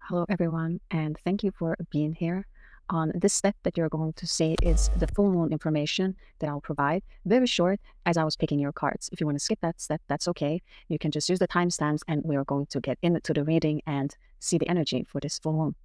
Hello, everyone, and thank you for being here. On this step that you're going to see is the full moon information that I'll provide. Very short, as I was picking your cards. If you want to skip that step, that's okay. You can just use the timestamps, and we are going to get into the reading and see the energy for this full moon.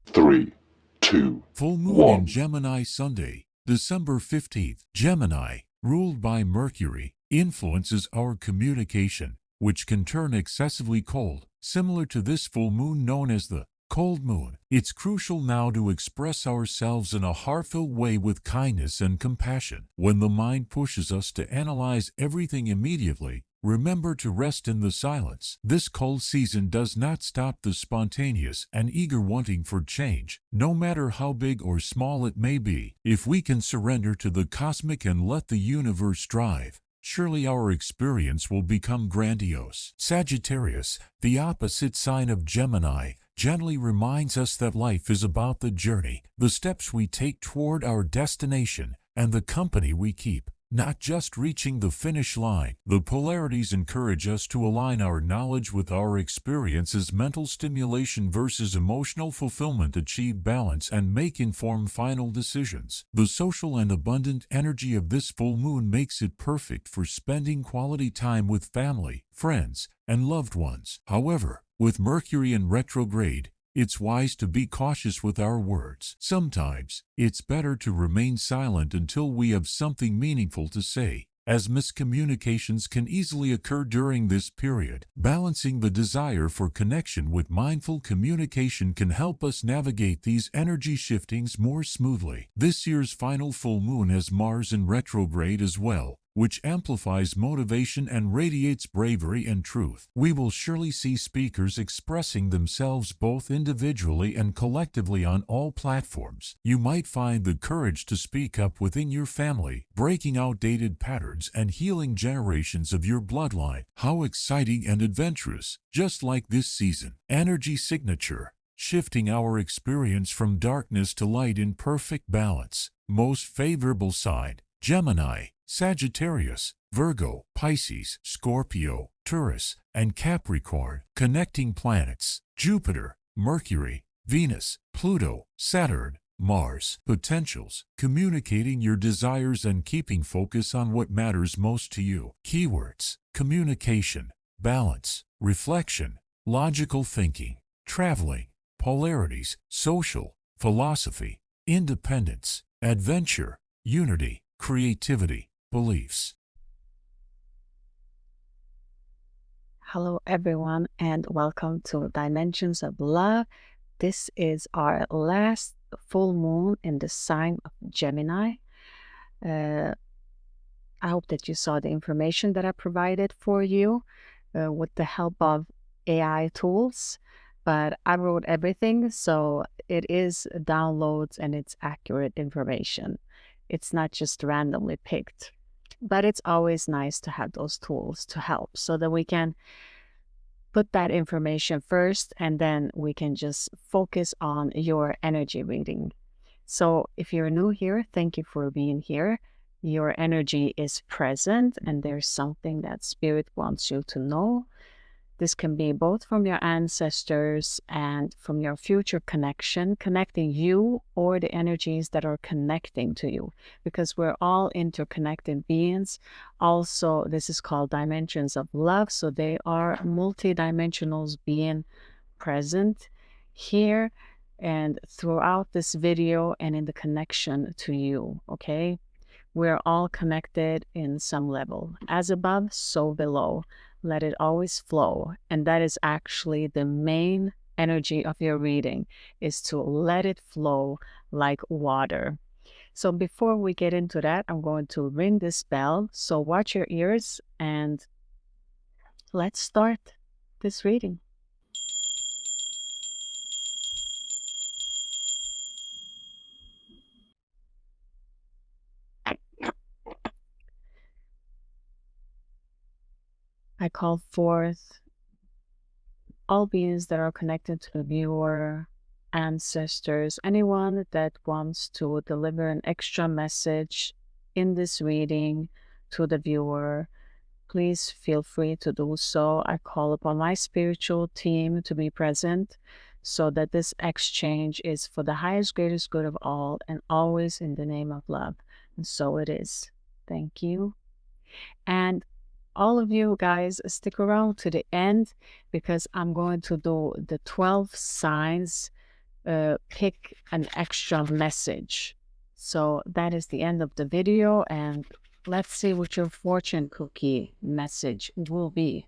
3, 2, Full moon 1. in Gemini Sunday, December 15th. Gemini, ruled by Mercury, influences our communication, which can turn excessively cold, similar to this full moon known as the cold moon. It's crucial now to express ourselves in a heartfelt way with kindness and compassion. When the mind pushes us to analyze everything immediately, remember to rest in the silence. This cold season does not stop the spontaneous and eager wanting for change, no matter how big or small it may be. If we can surrender to the cosmic and let the universe drive, surely our experience will become grandiose. Sagittarius, the opposite sign of Gemini, gently reminds us that life is about the journey, the steps we take toward our destination, and the company we keep, not just reaching the finish line. The polarities encourage us to align our knowledge with our experiences. Mental stimulation versus emotional fulfillment. Achieve balance and make informed final decisions. The social and abundant energy of this full moon makes it perfect for spending quality time with family, friends, and loved ones. However, with Mercury in retrograde, it's wise to be cautious with our words. Sometimes, it's better to remain silent until we have something meaningful to say, as miscommunications can easily occur during this period. Balancing the desire for connection with mindful communication can help us navigate these energy shiftings more smoothly. This year's final full moon has Mars in retrograde as well, which amplifies motivation and radiates bravery and truth. We will surely see speakers expressing themselves both individually and collectively on all platforms. You might find the courage to speak up within your family, breaking outdated patterns and healing generations of your bloodline. How exciting and adventurous, just like this season. Energy signature, shifting our experience from darkness to light in perfect balance. Most favorable sign, Gemini, Sagittarius, Virgo, Pisces, Scorpio, Taurus, and Capricorn. Connecting planets, Jupiter, Mercury, Venus, Pluto, Saturn, Mars. Potentials, communicating your desires and keeping focus on what matters most to you. Keywords, communication, balance, reflection, logical thinking, traveling, polarities, social, philosophy, independence, adventure, unity, creativity, beliefs. Hello, everyone, and welcome to Dimensions of Love. This is our last full moon in the sign of Gemini. I hope that you saw the information that I provided for you with the help of AI tools, but I wrote everything, so it is downloads and it's accurate information. It's not just randomly picked, but it's always nice to have those tools to help so that we can put that information first and then we can just focus on your energy reading. So if you're new here, thank you for being here. Your energy is present and there's something that Spirit wants you to know. This can be both from your ancestors and from your future connection, connecting you or the energies that are connecting to you, because we're all interconnected beings. Also, this is called dimensions of love. So they are multidimensionals being present here and throughout this video and in the connection to you, okay? We're all connected in some level. As above, so below. Let it always flow. And that is actually the main energy of your reading, is to let it flow like water. So before we get into that, I'm going to ring this bell. So watch your ears and let's start this reading. I call forth all beings that are connected to the viewer, ancestors, anyone that wants to deliver an extra message in this reading to the viewer. Please feel free to do so. I call upon my spiritual team to be present so that this exchange is for the highest, greatest good of all, and always in the name of love. And so it is. Thank you. And all of you guys, stick around to the end, because I'm going to do the 12 signs, pick an extra message. So that is the end of the video, and let's see what your fortune cookie message will be.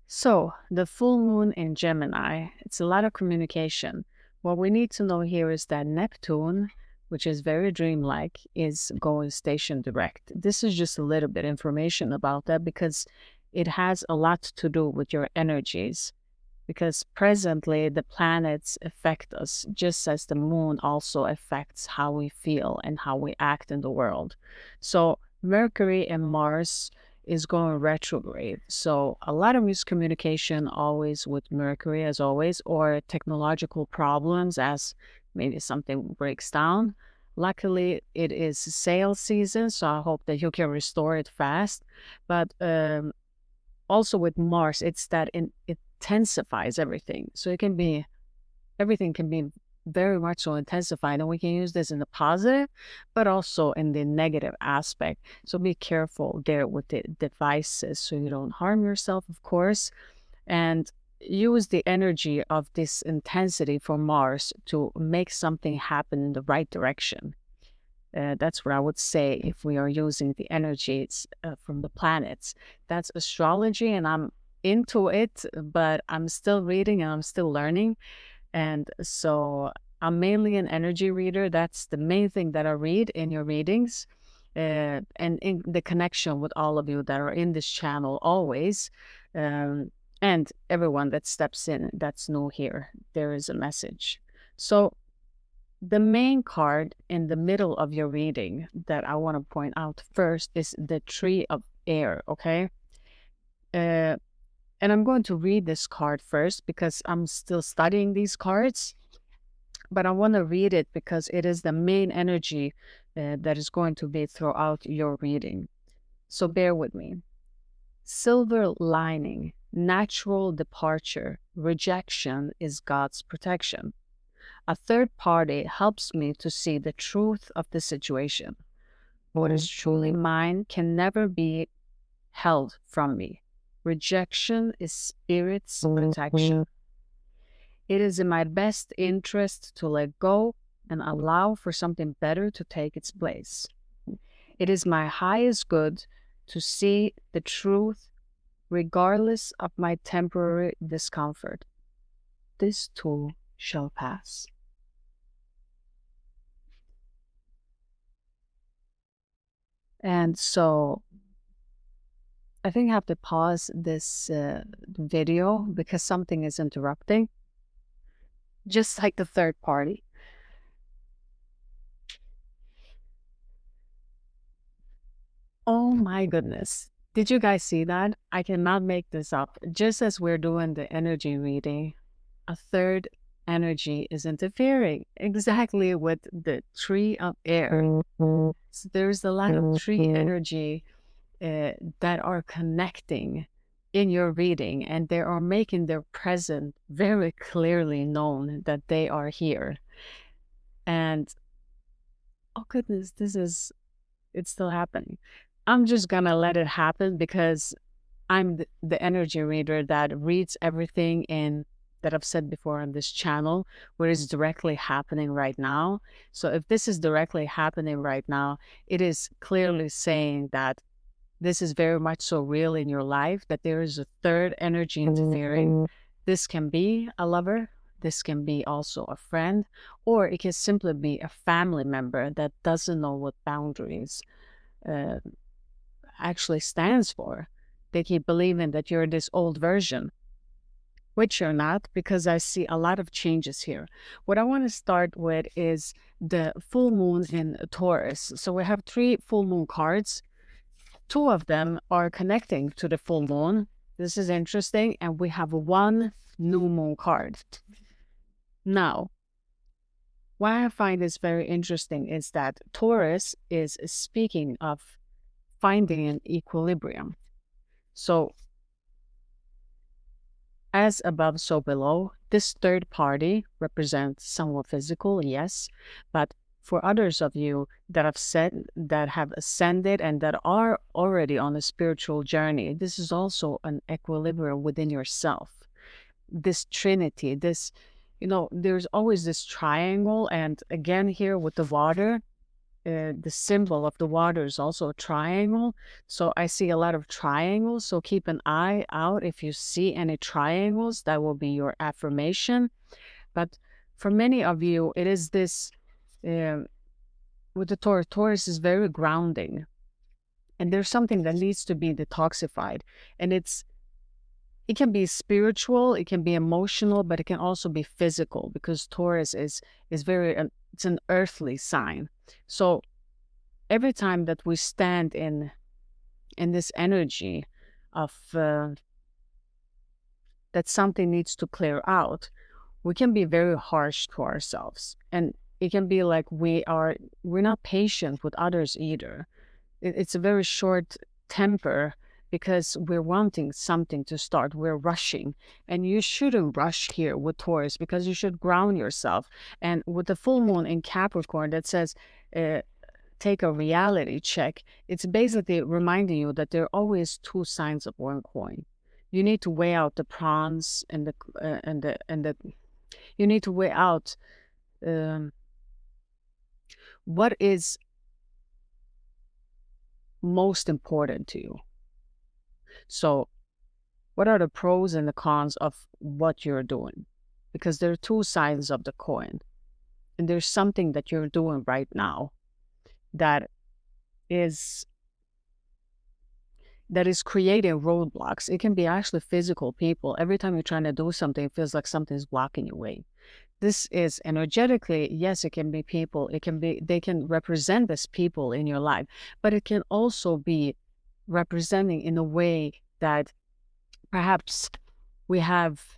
So the full moon in Gemini, it's a lot of communication. What we need to know here is that Neptune, which is very dreamlike, is going station direct. This is just a little bit information about that, because it has a lot to do with your energies. Because presently the planets affect us just as the moon also affects how we feel and how we act in the world. So Mercury and Mars is going retrograde. So a lot of miscommunication always with Mercury, as always, or technological problems as maybe something breaks down. Luckily, it is sale season, so I hope that you can restore it fast. But also with Mars, it's that it intensifies everything. So it can be, everything can be very much so intensified, and we can use this in the positive, but also in the negative aspect. So be careful there with the devices so you don't harm yourself, of course, and use the energy of this intensity for Mars to make something happen in the right direction. That's what I would say if we are using the energies from the planets. That's astrology, and I'm into it, but I'm still reading and I'm still learning. And so I'm mainly an energy reader. That's the main thing that I read in your readings, and in the connection with all of you that are in this channel always. And everyone that steps in that's new here, there is a message. So the main card in the middle of your reading that I want to point out first is the Tree of Air, okay? And I'm going to read this card first because I'm still studying these cards, but I want to read it because it is the main energy that is going to be throughout your reading. So bear with me. Silver lining, natural departure, rejection is God's protection. A third party helps me to see the truth of the situation. What is truly mine can never be held from me. Rejection is spirit's protection. It is in my best interest to let go and allow for something better to take its place. It is my highest good to see the truth regardless of my temporary discomfort. This too shall pass. And so I think I have to pause this video because something is interrupting, just like the third party. Oh my goodness. Did you guys see that? I cannot make this up. Just as we're doing the energy reading, a third energy is interfering exactly with the Tree of Air. So there's a lot of tree energy that are connecting in your reading, and they are making their presence very clearly known that they are here. And oh goodness, it's still happening. I'm just gonna let it happen because I'm the energy reader that reads everything in that I've said before on this channel, where it's directly happening right now. So if this is directly happening right now, it is clearly saying that this is very much so real in your life, that there is a third energy interfering. This can be a lover, this can be also a friend, or it can simply be a family member that doesn't know what boundaries actually stands for. They keep believing that you're this old version, which you're not, because I see a lot of changes here. What I want to start with is the full moon in Taurus. So we have 3 full moon cards. 2 of them are connecting to the full moon. This is interesting. And we have 1 new moon card. Now, why I find this very interesting is that Taurus is speaking of finding an equilibrium. So as above, so below. This third party represents someone physical, yes, but for others of you that have ascended and that are already on a spiritual journey, this is also an equilibrium within yourself. This trinity, this, there's always this triangle. And again, here with the water, the symbol of the water is also a triangle. So I see a lot of triangles. So keep an eye out. If you see any triangles, that will be your affirmation. But for many of you, it is this, with the Taurus is very grounding. And there's something that needs to be detoxified. And it can be spiritual, it can be emotional, but it can also be physical, because Taurus is very, it's an earthly sign. So every time that we stand in this energy of that something needs to clear out, we can be very harsh to ourselves. And it can be like we're not patient with others either. It's a very short temper, because we're wanting something to start. We're rushing. And you shouldn't rush here with Taurus, because you should ground yourself. And with the full moon in Capricorn that says, take a reality check, it's basically reminding you that there are always two sides of one coin. You need to weigh out the pros and the you need to weigh out what is most important to you. So what are the pros and the cons of what you're doing? Because there are two sides of the coin. And there's something that you're doing right now that is creating roadblocks. It can be actually physical people. Every time you're trying to do something, it feels like something's blocking your way. This is energetically, yes, it can be people. They can represent as people in your life, but it can also be representing in a way that perhaps we have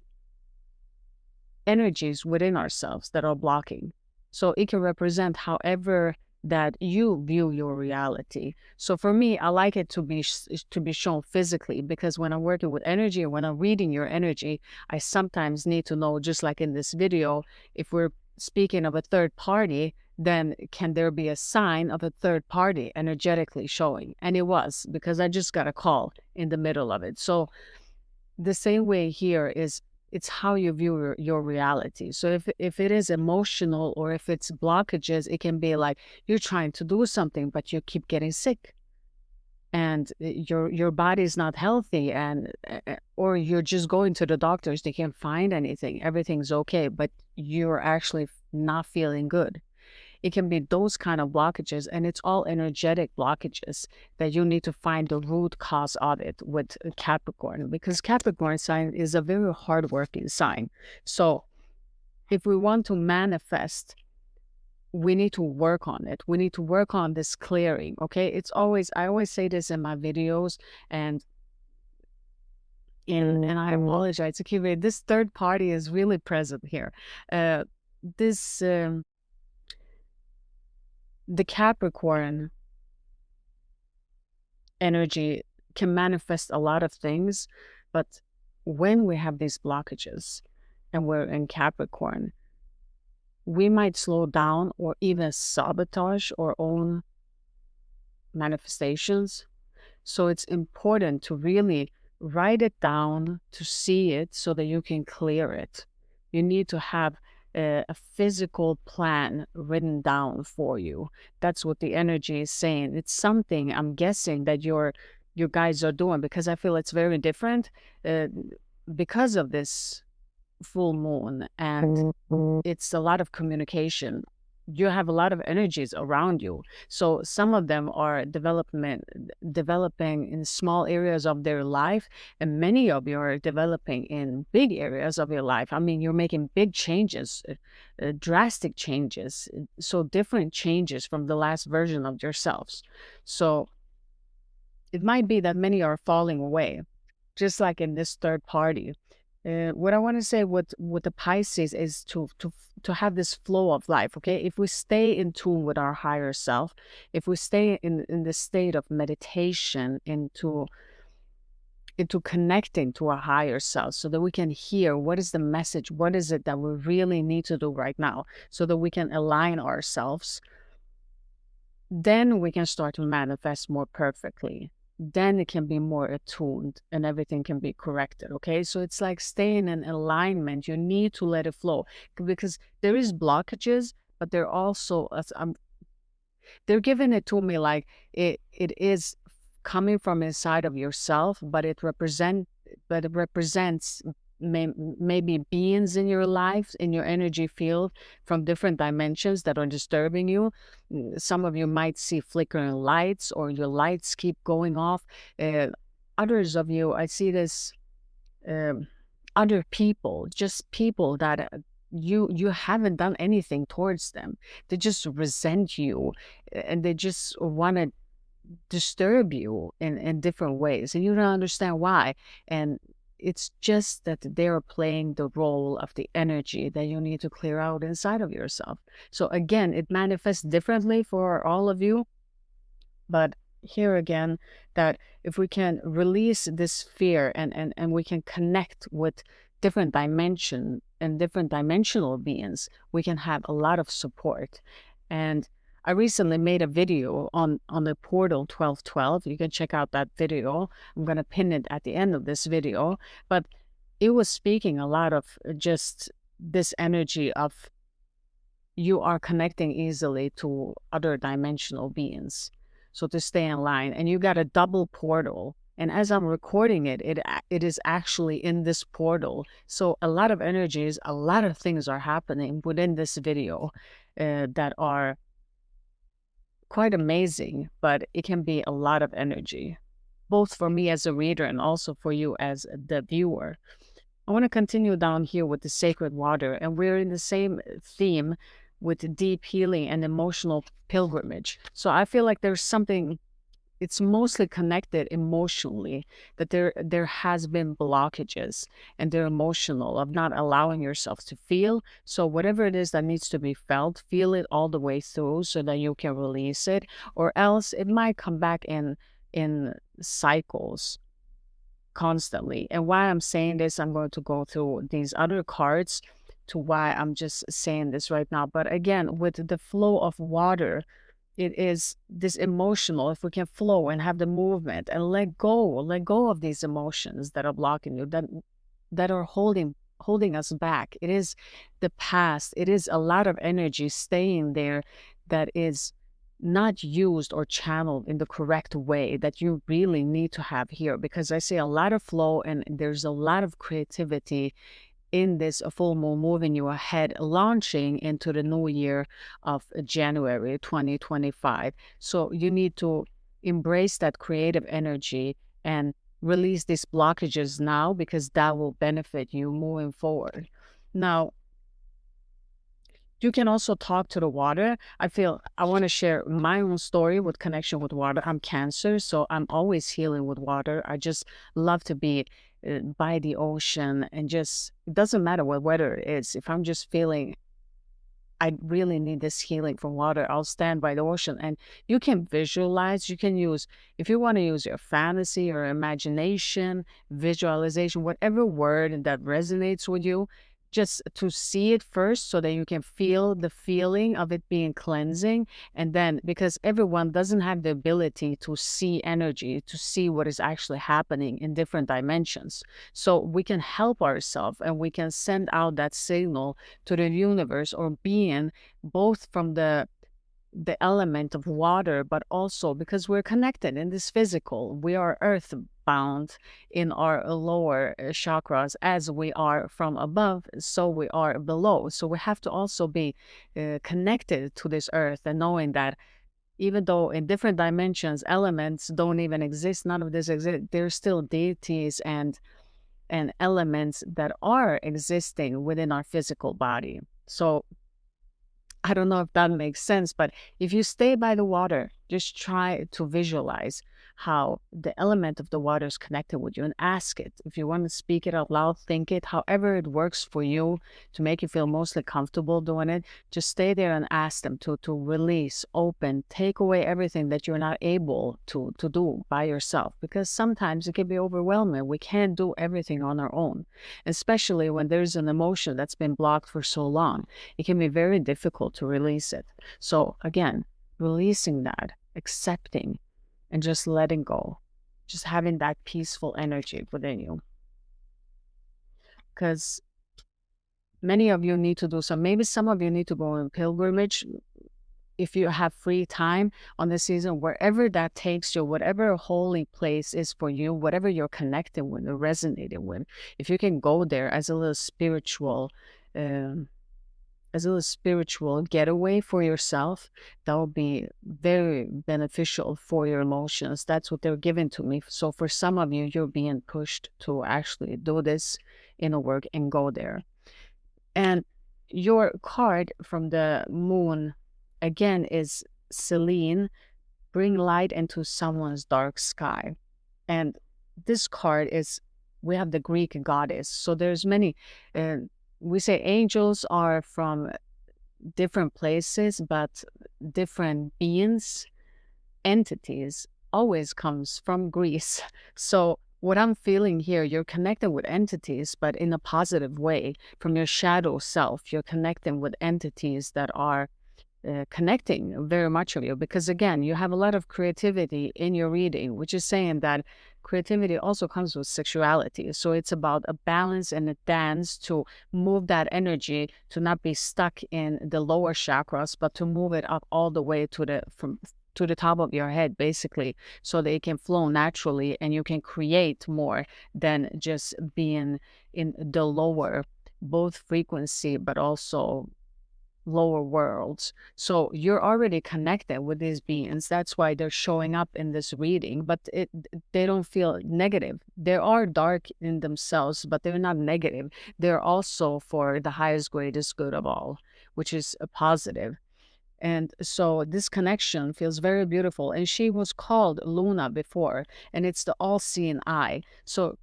energies within ourselves that are blocking. So it can represent however that you view your reality. So for me, I like it to be shown physically, because when I'm working with energy or when I'm reading your energy, I sometimes need to know, just like in this video, if we're speaking of a third party, then can there be a sign of a third party energetically showing? And it was, because I just got a call in the middle of it. So the same way here is, it's how you view your reality. So if it is emotional, or if it's blockages, it can be like you're trying to do something, but you keep getting sick, and your body's not healthy, and or you're just going to the doctors, they can't find anything, everything's okay, but you're actually not feeling good. It can be those kind of blockages, and it's all energetic blockages that you need to find the root cause of it with Capricorn, because Capricorn sign is a very hardworking sign. So if we want to manifest, we need to work on it. We need to work on this clearing, okay? I always say this in my videos, and I apologize. Okay, this third party is really present here. The Capricorn energy can manifest a lot of things, but when we have these blockages and we're in Capricorn, we might slow down or even sabotage our own manifestations. So it's important to really write it down, to see it, so that you can clear it. You need to have a physical plan written down for you. That's what the energy is saying. It's something, I'm guessing, that you guys are doing, because I feel it's very different because of this full moon, and it's a lot of communication. You have a lot of energies around you. So some of them are developing in small areas of their life, and many of you are developing in big areas of your life. I mean, you're making big changes, drastic changes, so different changes from the last version of yourselves. So it might be that many are falling away, just like in this third party. What I want to say with the Pisces is to have this flow of life, okay? If we stay in tune with our higher self, if we stay in the state of meditation, into into connecting to our higher self, so that we can hear what is the message, what is it that we really need to do right now, so that we can align ourselves. Then we can start to manifest more perfectly. Then it can be more attuned and everything can be corrected. Okay. So it's like staying in alignment. You need to let it flow, because there is blockages, but they're also, they're giving it to me like it is coming from inside of yourself, but it represents maybe beings in your life, in your energy field, from different dimensions that are disturbing you. Some of you might see flickering lights, or your lights keep going off. Others of you, I see this, um, other people, just people that you haven't done anything towards them. They just resent you, and they just want to disturb you in different ways, and you don't understand why. And it's just that they're playing the role of the energy that you need to clear out inside of yourself. So again, it manifests differently for all of you, but here again, that if we can release this fear, and we can connect with different dimension and different dimensional beings, we can have a lot of support. And I recently made a video on the portal 1212. You can check out that video. I'm going to pin it at the end of this video. But it was speaking a lot of just this energy of you are connecting easily to other dimensional beings. So to stay in line, and you got a double portal. And as I'm recording it, it is actually in this portal. So a lot of energies, a lot of things are happening within this video that are quite amazing, but it can be a lot of energy, both for me as a reader and also for you as the viewer. I want to continue down here with the sacred water, and we're in the same theme with deep healing and emotional pilgrimage. So I feel like there's something, it's mostly connected emotionally, that there has been blockages, and they're emotional, of not allowing yourself to feel. So whatever it is that needs to be felt, feel it all the way through so that you can release it, or else it might come back in cycles constantly. And why I'm saying this, I'm going to go through these other cards to why I'm just saying this right now. But again, with the flow of water, it is this emotional, if we can flow and have the movement and let go of these emotions that are blocking you, that are holding us back. It is the past. It is a lot of energy staying there that is not used or channeled in the correct way that you really need to have here, because I see a lot of flow and there's a lot of creativity in this full moon moving you ahead, launching into the new year of January 2025. So you need to embrace that creative energy and release these blockages now, because that will benefit you moving forward. Now, you can also talk to the water. I want to share my own story with connection with water. I'm Cancer, so I'm always healing with water. I just love to be by the ocean, and just, it doesn't matter what weather it is. If I'm just feeling I really need this healing from water, I'll stand by the ocean. And you can visualize, you can use, if you want to use your fantasy or imagination, visualization, whatever word that resonates with you, just to see it first so that you can feel the feeling of it being cleansing. And then, because everyone doesn't have the ability to see energy, to see what is actually happening in different dimensions. So we can help ourselves, and we can send out that signal to the universe or being, both from the element of water, but also because we're connected in this physical. We are earthbound in our lower chakras, as we are from above, so we are below. So we have to also be connected to this earth, and knowing that even though in different dimensions elements don't even exist, none of this exists, there's still deities and elements that are existing within our physical body. So I don't know if that makes sense, but if you stay by the water, just try to visualize how the element of the water is connected with you, and ask it. If you want to speak it out loud, think it, however it works for you to make you feel mostly comfortable doing it. Just stay there and ask them to release, open, take away everything that you're not able to do by yourself, because sometimes it can be overwhelming. We can't do everything on our own, especially when there's an emotion that's been blocked for so long. It can be very difficult to release it. So again, releasing that, accepting, and just letting go, just having that peaceful energy within you. Because many of you need to do some, maybe some of you need to go on pilgrimage if you have free time on this season, wherever that takes you, whatever holy place is for you, whatever you're connecting with or resonating with. If you can go there as a little spiritual getaway for yourself, that will be very beneficial for your emotions. That's what they're giving to me. So for some of you, you're being pushed to actually do this inner work and go there. And your card from the moon, again, is Selene, bring light into someone's dark sky. And this card is, we have the Greek goddess. So there's many, we say angels are from different places, but different beings, entities always comes from Greece. So what I'm feeling here, you're connected with entities, but in a positive way. From your shadow self, you're connecting with entities that are connecting very much of you, because again, you have a lot of creativity in your reading, which is saying that creativity also comes with sexuality. So it's about a balance and a dance to move that energy to not be stuck in the lower chakras, but to move it up all the way to the top of your head, basically, so that it can flow naturally and you can create more than just being in the lower, both frequency but also lower worlds. So you're already connected with these beings. That's why they're showing up in this reading, but they don't feel negative. They are dark in themselves, but they're not negative. They're also for the highest, greatest good of all, which is a positive. And so this connection feels very beautiful. And she was called Luna before, and it's the all-seeing eye. So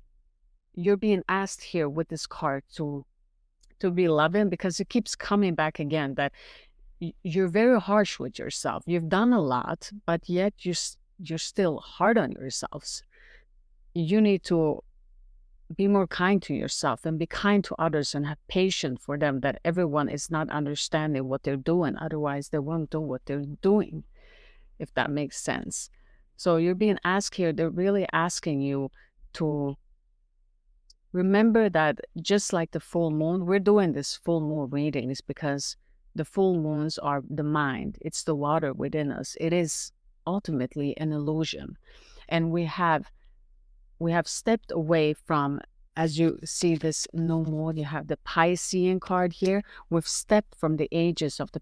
you're being asked here with this card to be loving, because it keeps coming back again that you're very harsh with yourself. You've done a lot, but yet you're still hard on yourselves. You need to be more kind to yourself and be kind to others and have patience for them, that everyone is not understanding what they're doing. Otherwise, they won't do what they're doing, if that makes sense. So you're being asked here, they're really asking you to remember that, just like the full moon, we're doing this full moon readings because the full moons are the mind. It's the water within us. It is ultimately an illusion. And we have stepped away from, as you see this new moon, you have the Piscean card here. We've stepped from the ages of the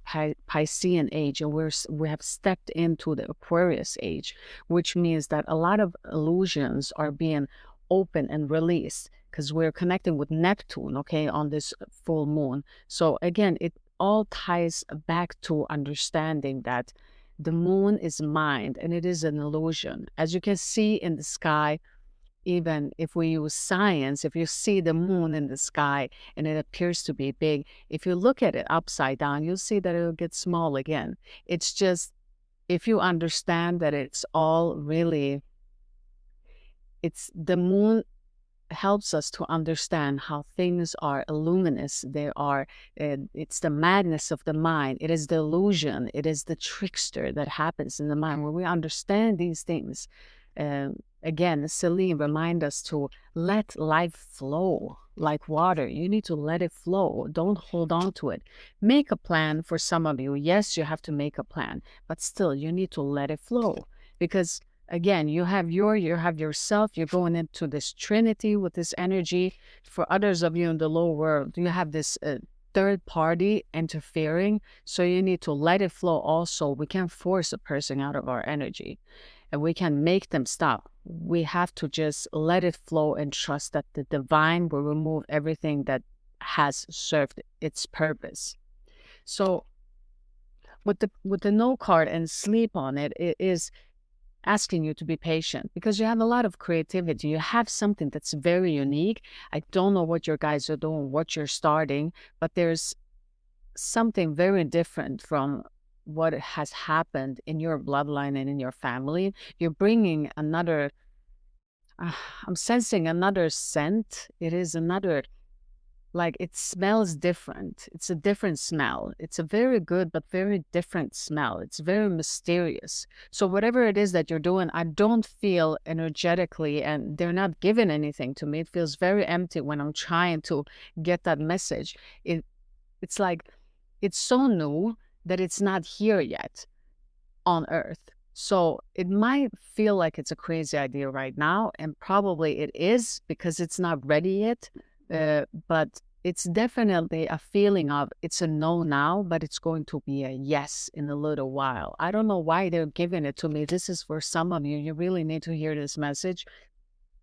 Piscean age, and we have stepped into the Aquarius age, which means that a lot of illusions are being open and released, because we're connecting with Neptune, okay, on this full moon. So again, it all ties back to understanding that the moon is mind and it is an illusion. As you can see in the sky, even if we use science, if you see the moon in the sky and it appears to be big, if you look at it upside down, you'll see that it'll get small again. It's just, if you understand that it's all really, it's the moon helps us to understand how things are luminous. They are, it's the madness of the mind. It is the illusion. It is the trickster that happens in the mind. When we understand these things, again, Selene remind us to let life flow like water. You need to let it flow. Don't hold on to it. Make a plan. For some of you, yes, you have to make a plan, but still you need to let it flow, because again, you have yourself, you're going into this trinity with this energy. For others of you in the low world, you have this third party interfering. So you need to let it flow also. We can't force a person out of our energy, and we can make them stop. We have to just let it flow and trust that the divine will remove everything that has served its purpose. So with the no card and sleep on it, it is, asking you to be patient because you have a lot of creativity. You have something that's very unique. I don't know what your guys are doing, what you're starting, but there's something very different from what has happened in your bloodline and in your family. You're bringing another, I'm sensing another scent. It is another, like it smells different. It's a different smell. It's a very good, but very different smell. It's very mysterious. So whatever it is that you're doing, I don't feel energetically, and they're not giving anything to me. It feels very empty when I'm trying to get that message. It's like, it's so new that it's not here yet on Earth. So it might feel like it's a crazy idea right now, and probably it is because it's not ready yet. But it's definitely a feeling of it's a no now, but it's going to be a yes in a little while. I don't know why they're giving it to me. This is for some of you. You really need to hear this message.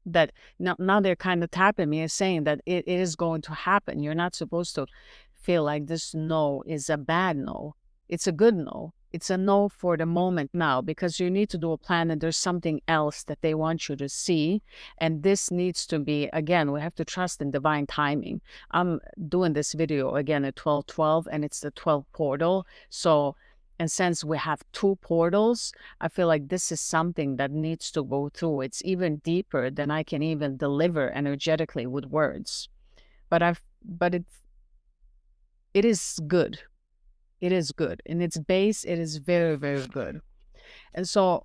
That now they're kind of tapping me and saying that it is going to happen. You're not supposed to feel like this no is a bad no. It's a good no. It's a no for the moment now because you need to do a plan and there's something else that they want you to see. And this needs to be, again, we have to trust in divine timing. I'm doing this video again at 12:12 and it's the 12th portal. So, and since we have 2 portals, I feel like this is something that needs to go through. It's even deeper than I can even deliver energetically with words. But it is good. It is good. In its base, it is very, very good. And so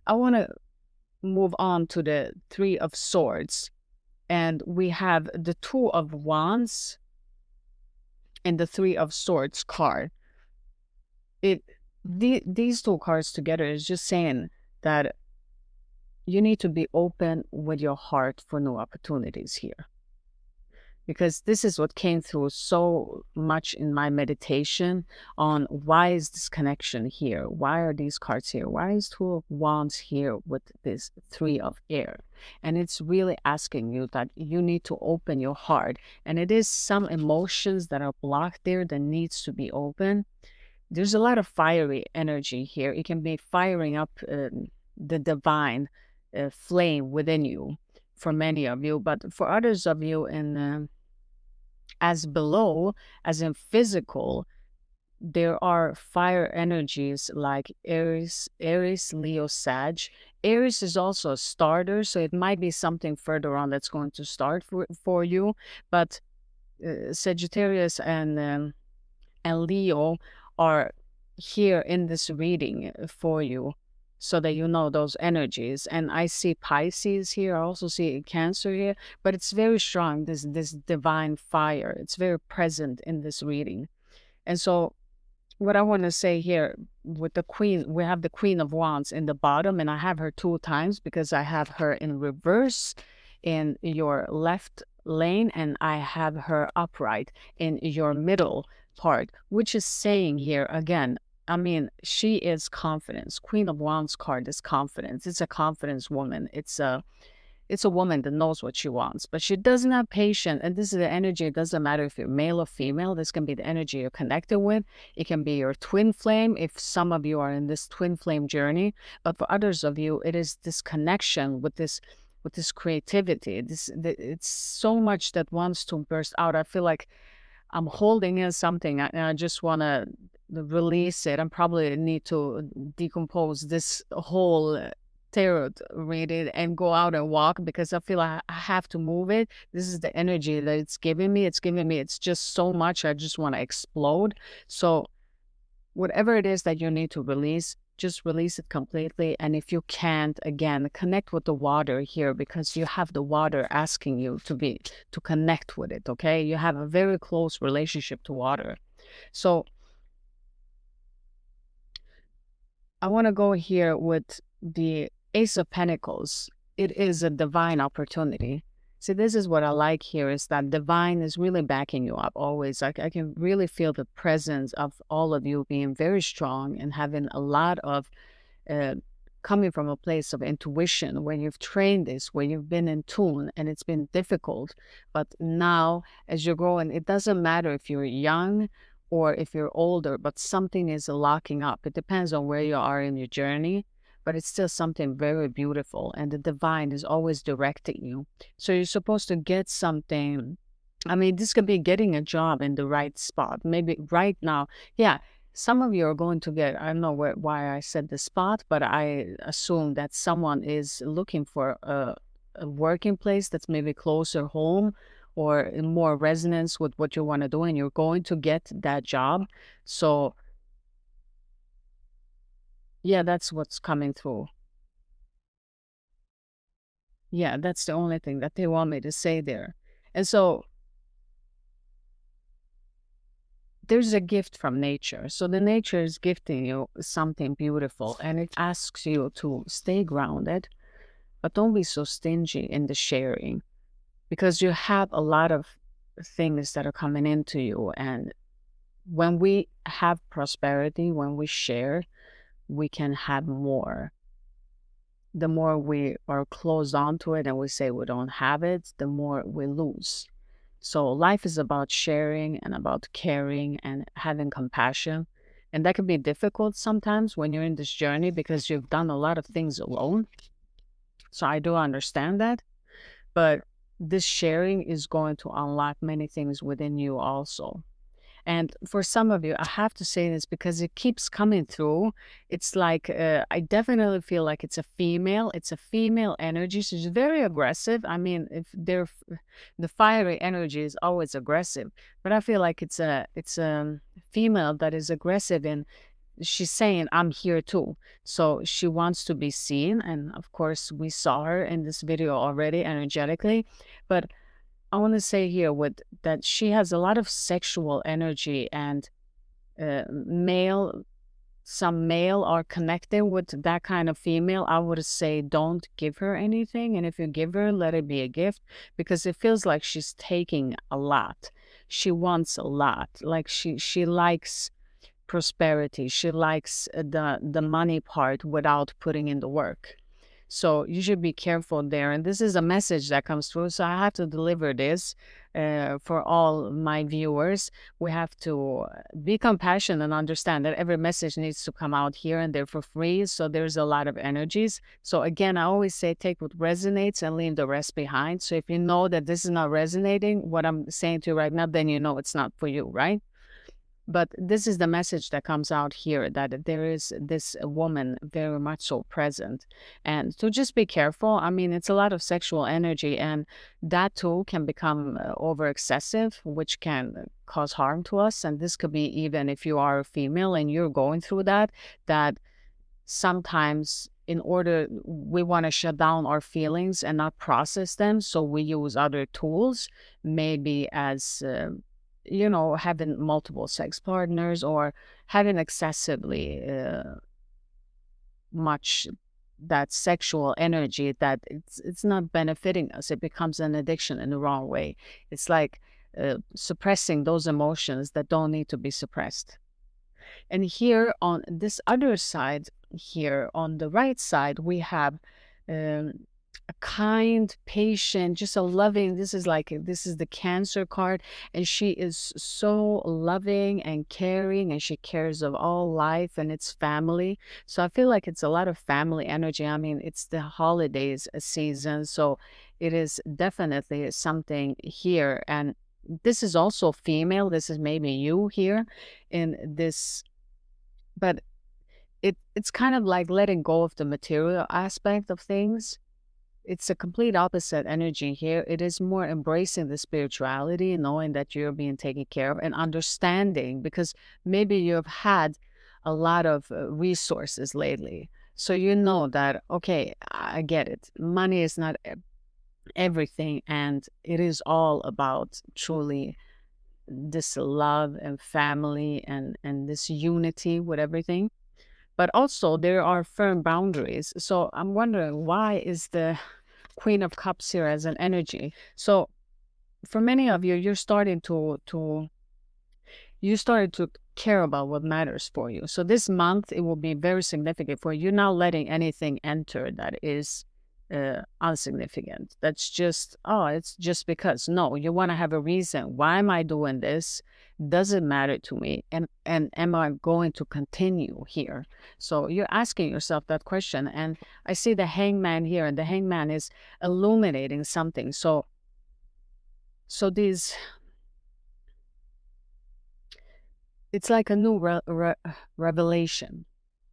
I want to move on to the 3 of Swords. And we have the 2 of Wands and the 3 of Swords card. These 2 cards together is just saying that you need to be open with your heart for new opportunities here. Because this is what came through so much in my meditation on why is this connection here? Why are these cards here? Why is 2 of Wands here with this 3 of Air? And it's really asking you that you need to open your heart. And it is some emotions that are blocked there that needs to be open. There's a lot of fiery energy here. It can be firing up the divine flame within you for many of you, but for others of you in as below, as in physical, there are fire energies like Aries, Leo, Sag. Aries is also a starter, so it might be something further on that's going to start for you, but Sagittarius and Leo are here in this reading for you so that you know those energies. And I see Pisces here. I also see Cancer here, but it's very strong, this divine fire. It's very present in this reading. And so what I want to say here with the Queen, we have the Queen of Wands in the bottom, and I have her 2 times because I have her in reverse in your left lane, and I have her upright in your middle part, which is saying here again, I mean, she is confidence. Queen of Wands card is confidence. It's a confidence woman. It's a woman that knows what she wants, but she doesn't have patience. And this is the energy. It doesn't matter if you're male or female. This can be the energy you're connected with. It can be your twin flame if some of you are in this twin flame journey. But for others of you, it is this connection with this creativity. It's so much that wants to burst out. I feel like I'm holding in something and I just want to release it. I probably need to decompose this whole tarot read and go out and walk because I feel like I have to move it. This is the energy that it's giving me. It's just so much. I just want to explode. So whatever it is that you need to release, just release it completely. And if you can't, again, connect with the water here because you have the water asking you to connect with it, okay? You have a very close relationship to water. So I want to go here with the Ace of Pentacles. It is a divine opportunity. See, this is what I like here is that divine is really backing you up always. I can really feel the presence of all of you being very strong and having a lot of coming from a place of intuition where you've trained this, where you've been in tune and it's been difficult. But now as you're growing, it doesn't matter if you're young or if you're older, but something is locking up. It depends on where you are in your journey. but it's still something very beautiful, and the divine is always directing you. So you're supposed to get something. I mean, this could be getting a job in the right spot. Maybe right now, yeah, some of you are going to get, I don't know why I said the spot, but I assume that someone is looking for a working place that's maybe closer home or in more resonance with what you want to do, and you're going to get that job. So, yeah, that's what's coming through. Yeah, that's the only thing that they want me to say there. And so there's a gift from nature. So the nature is gifting you something beautiful, and it asks you to stay grounded, but don't be so stingy in the sharing, because you have a lot of things that are coming into you. And when we have prosperity, when we share, we can have more. The more we are closed onto it and we say we don't have it, the more we lose. So life is about sharing and about caring and having compassion. And that can be difficult sometimes when you're in this journey because you've done a lot of things alone. So I do understand that. But this sharing is going to unlock many things within you also. And for some of you, I have to say this because it keeps coming through. It's like, I definitely feel like it's a female. It's a female energy. So she's very aggressive. I mean, if they're, the fiery energy is always aggressive, but I feel like it's a female that is aggressive, and she's saying, I'm here too. So she wants to be seen. And of course, we saw her in this video already energetically. But I want to say here with that she has a lot of sexual energy, and male, some male are connecting with that kind of female. I would say don't give her anything, and if you give her, let it be a gift, because it feels like she's taking a lot. She wants a lot. Like she likes prosperity. She likes the money part without putting in the work. So you should be careful there. And this is a message that comes through. So I have to deliver this for all my viewers. We have to be compassionate and understand that every message needs to come out here and there for free. So there's a lot of energies. So again, I always say take what resonates and leave the rest behind. So if you know that this is not resonating, what I'm saying to you right now, then you know it's not for you, right? But this is the message that comes out here, that there is this woman very much so present. And so just be careful. I mean, it's a lot of sexual energy, and that too can become over excessive, which can cause harm to us. And this could be even if you are a female and you're going through that, that sometimes in order we want to shut down our feelings and not process them, so we use other tools, maybe as having multiple sex partners or having excessively much that sexual energy, that it's not benefiting us. It becomes an addiction in the wrong way. It's like suppressing those emotions that don't need to be suppressed. And here on this other side, here on the right side, we have um, a kind, patient, just a loving. This is the Cancer card, and she is so loving and caring, and she cares of all life and its family. So I feel like it's a lot of family energy. I mean, it's the holidays season, so it is definitely something here. And this is also female. This is maybe you here in this, but it's kind of like letting go of the material aspect of things. It's a complete opposite energy here. It is more embracing the spirituality, knowing that you're being taken care of, and understanding, because maybe you've had a lot of resources lately. So you know that, okay, I get it. Money is not everything, and it is all about truly this love and family and this unity with everything. But also there are firm boundaries. So I'm wondering, why is the Queen of Cups here as an energy? So for many of you, you're starting to you started to care about what matters for you. So this month, it will be very significant for you. You're not letting anything enter that is insignificant. That's just, oh, it's just because. No, you want to have a reason. Why am I doing this? Does it matter to me? And am I going to continue here? So you're asking yourself that question. And I see the Hangman here, and the Hangman is illuminating something. So these, it's like a new revelation.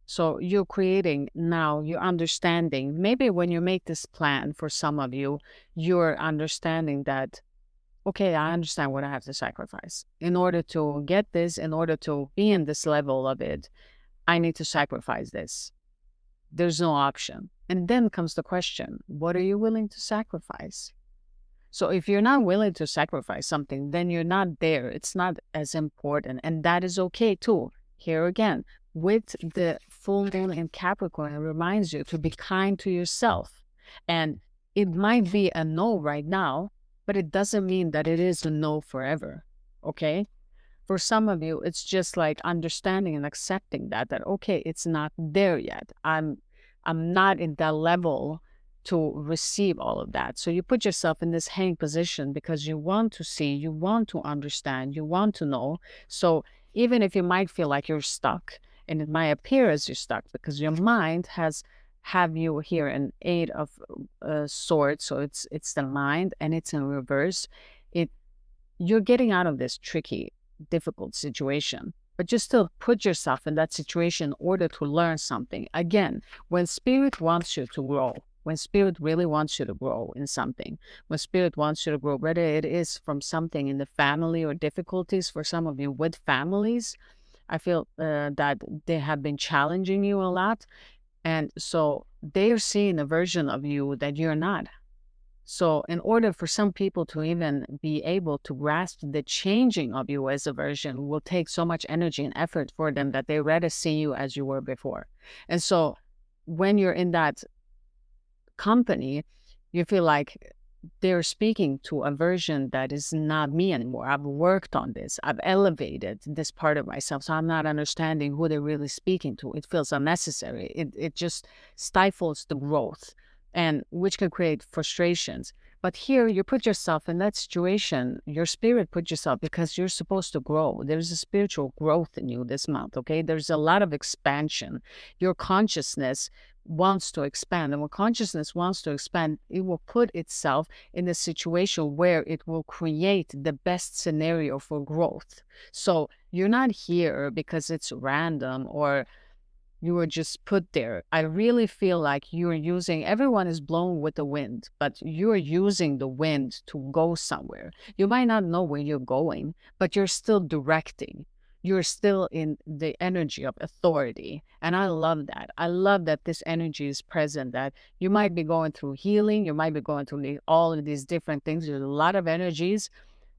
So you're creating now, you're understanding. Maybe when you make this plan, for some of you, you're understanding that, okay, I understand what I have to sacrifice. In order to get this, in order to be in this level of it, I need to sacrifice this. There's no option. And then comes the question, what are you willing to sacrifice? So if you're not willing to sacrifice something, then you're not there. It's not as important. And that is okay too. Here again, with the full moon in Capricorn, it reminds you to be kind to yourself. And it might be a no right now, but it doesn't mean that it is a no forever. Okay? For some of you, it's just like understanding and accepting that okay, it's not there yet. I'm not in that level to receive all of that. So you put yourself in this hang position because you want to see, you want to understand, you want to know. So even if you might feel like you're stuck, and it might appear as you're stuck because your mind have you here an Eight of Swords, so it's the mind, and it's in reverse. You're getting out of this tricky, difficult situation, but you still put yourself in that situation in order to learn something. Again, when spirit wants you to grow, when spirit really wants you to grow in something, when spirit wants you to grow, whether it is from something in the family or difficulties for some of you with families, I feel that they have been challenging you a lot. And so they're seeing a version of you that you're not. So in order for some people to even be able to grasp the changing of you as a version will take so much energy and effort for them that they rather see you as you were before. And so when you're in that company, you feel like they're speaking to a version that is not me anymore. I've worked on this. I've elevated this part of myself. So I'm not understanding who they're really speaking to. It feels unnecessary. It just stifles the growth, and which can create frustrations. But here you put yourself in that situation, your spirit put yourself because you're supposed to grow. There's a spiritual growth in you this month, okay? There's a lot of expansion. Your consciousness wants to expand. And when consciousness wants to expand, it will put itself in a situation where it will create the best scenario for growth. So you're not here because it's random or you were just put there. I really feel like you're using, everyone is blown with the wind, but you're using the wind to go somewhere. You might not know where you're going, but you're still directing. You're still in the energy of authority. And I love that. I love that this energy is present, that you might be going through healing. You might be going through all of these different things. There's a lot of energies,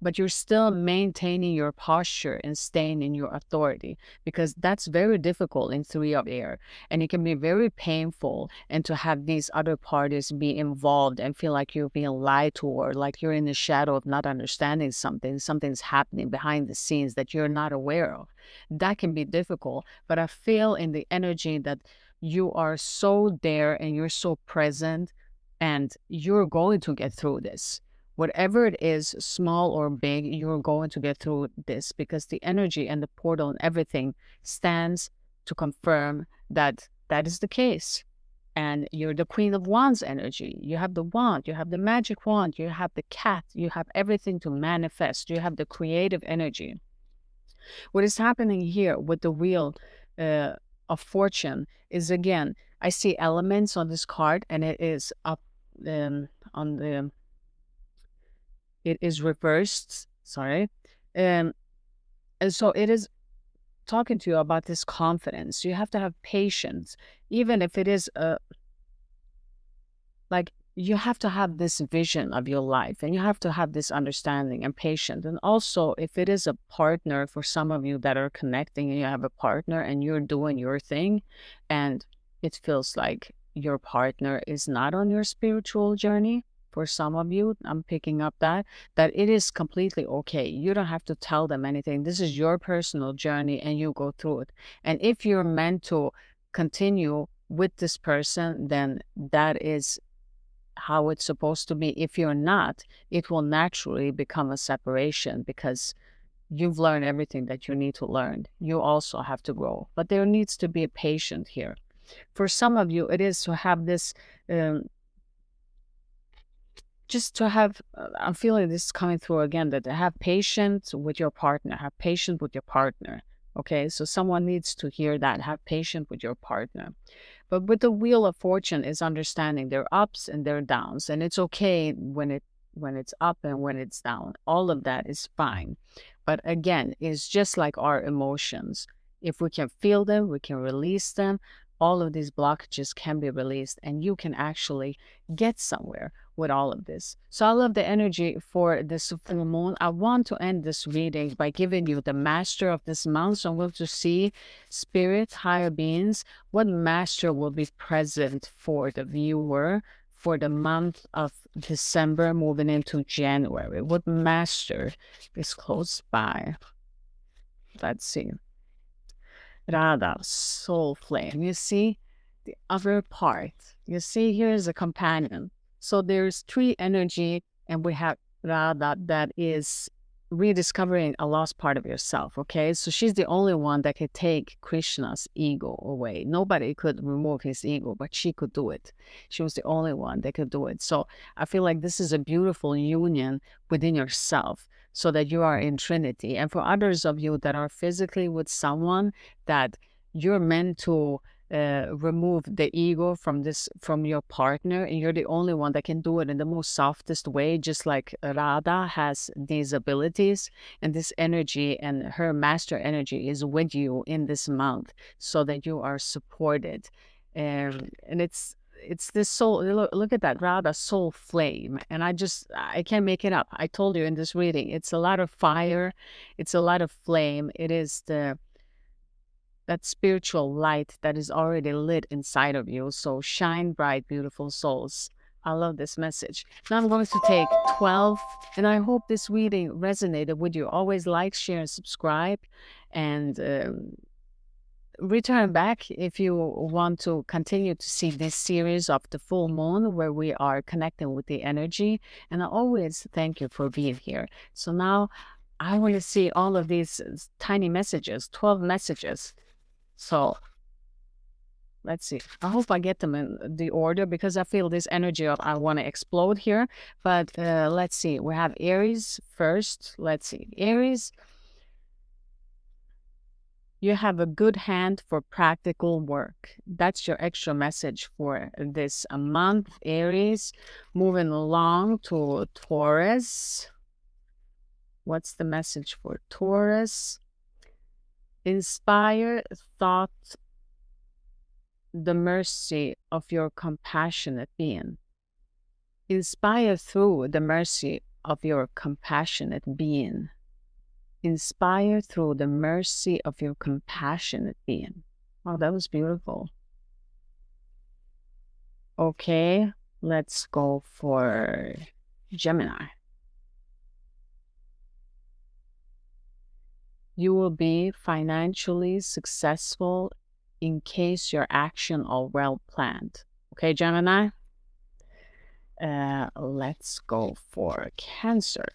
but you're still maintaining your posture and staying in your authority, because that's very difficult in Three of Air. And it can be very painful, and to have these other parties be involved and feel like you're being lied to, or like you're in the shadow of not understanding something, something's happening behind the scenes that you're not aware of. That can be difficult, but I feel in the energy that you are so there and you're so present, and you're going to get through this. Whatever it is, small or big, you're going to get through this, because the energy and the portal and everything stands to confirm that that is the case. And you're the Queen of Wands energy. You have the wand, you have the magic wand, you have the cat, you have everything to manifest. You have the creative energy. What is happening here with the Wheel of Fortune is, again, I see elements on this card, and it is up on the... It is reversed, sorry. And so it is talking to you about this confidence. You have to have patience, even if it is like you have to have this vision of your life, and you have to have this understanding and patience. And also, if it is a partner, for some of you that are connecting and you have a partner and you're doing your thing, and it feels like your partner is not on your spiritual journey, for some of you, I'm picking up that it is completely okay. You don't have to tell them anything. This is your personal journey and you go through it. And if you're meant to continue with this person, then that is how it's supposed to be. If you're not, it will naturally become a separation because you've learned everything that you need to learn. You also have to grow, but there needs to be a patient here. For some of you, it is to have this, just to have, I'm feeling this coming through again, that to have patience with your partner, have patience with your partner. Okay, so someone needs to hear that, have patience with your partner. But with the wheel of fortune is understanding their ups and their downs, and it's okay when it's up and when it's down. All of that is fine. But again, it's just like our emotions. If we can feel them, we can release them. All of these blockages can be released, and you can actually get somewhere with all of this. So I love the energy for this full moon. I want to end this reading by giving you the master of this month. So I'm going to see spirit, higher beings, what master will be present for the viewer for the month of December moving into January. What master is close by? Let's see. Radha, soul flame. You see the other part. You see, here's a companion. So there's three energy, and we have Radha that is rediscovering a lost part of yourself. Okay, so she's the only one that could take Krishna's ego away. Nobody could remove his ego, but she could do it. She was the only one that could do it. So I feel like this is a beautiful union within yourself, so that you are in Trinity. And for others of you that are physically with someone, that you're meant to remove the ego from your partner, and you're the only one that can do it in the most softest way, just like Radha has these abilities, and this energy and her master energy is with you in this month, so that you are supported. And it's this soul. Look at that, Radha, soul flame. And I can't make it up. I told you in this reading, it's a lot of fire, it's a lot of flame. It is that spiritual light that is already lit inside of you. So shine bright, beautiful souls. I love this message. Now I'm going to take 12, and I hope this reading resonated with you. Always like, share, and subscribe, and return back if you want to continue to see this series of the full moon, where we are connecting with the energy. And I always thank you for being here. So now I want to see all of these tiny messages, 12 messages. So let's see. I hope I get them in the order, because I feel this energy of I want to explode here. But let's see. We have Aries first. Let's see. Aries, you have a good hand for practical work. That's your extra message for this month, Aries. Moving along to Taurus. What's the message for Taurus? Inspire thought the mercy of your compassionate being. Inspire through the mercy of your compassionate being. Inspire through the mercy of your compassionate being. Oh, that was beautiful. Okay, let's go for Gemini. You will be financially successful in case your action are well planned. Okay, Gemini? Let's go for Cancer.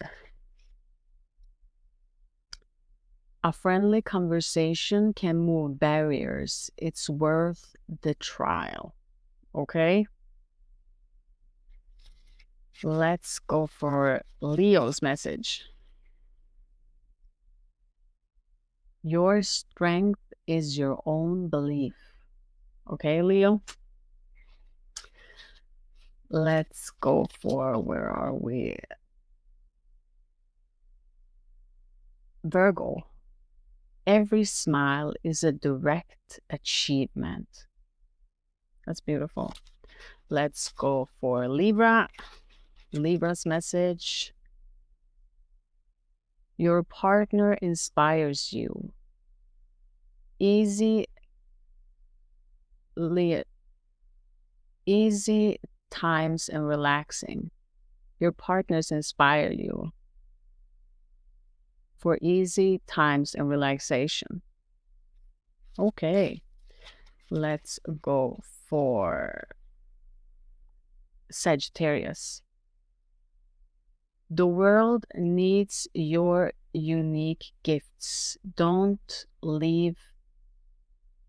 A friendly conversation can move barriers. It's worth the trial. Okay? Let's go for Leo's message. Your strength is your own belief. Okay, Leo? Let's go for, where are we? Virgo. Every smile is a direct achievement. That's beautiful. Let's go for Libra. Libra's message. Your partner inspires you. Easy times and relaxing. Your partners inspire you for easy times and relaxation. Okay, let's go for Sagittarius. The world needs your unique gifts. Don't leave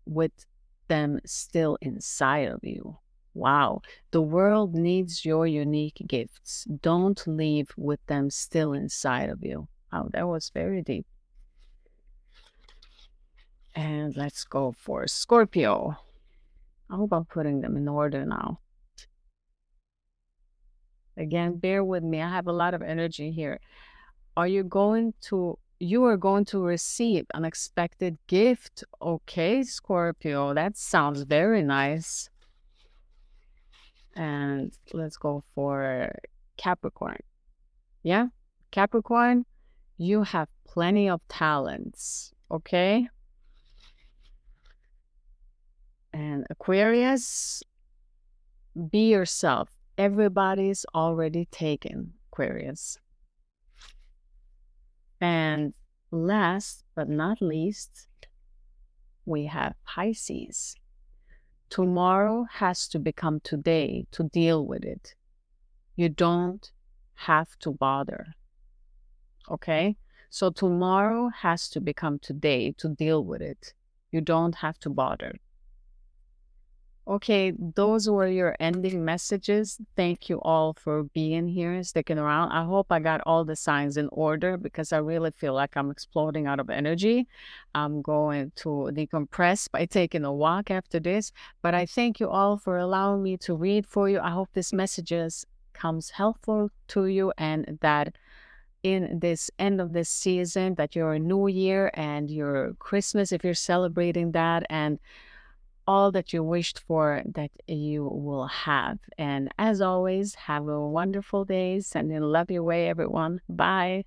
with them still inside of you. Wow. The world needs your unique gifts. Don't leave with them still inside of you. Wow, that was very deep. And let's go for Scorpio. I hope I'm putting them in order now. Again, bear with me. I have a lot of energy here. You are going to receive an unexpected gift. Okay, Scorpio, that sounds very nice. And let's go for Capricorn. Yeah, Capricorn, you have plenty of talents. Okay. And Aquarius, be yourself. Everybody's already taken, Aquarius. And last but not least, we have Pisces. Tomorrow has to become today to deal with it. You don't have to bother. Okay? So tomorrow has to become today to deal with it. You don't have to bother. Okay, those were your ending messages. Thank you all for being here, sticking around. I hope I got all the signs in order because I really feel like I'm exploding out of energy. I'm going to decompress by taking a walk after this. But I thank you all for allowing me to read for you. I hope this messages comes helpful to you and that in this end of this season, that your new year and your Christmas, if you're celebrating that, and all that you wished for that you will have. And as always, have a wonderful day. Sending love your way, everyone. Bye.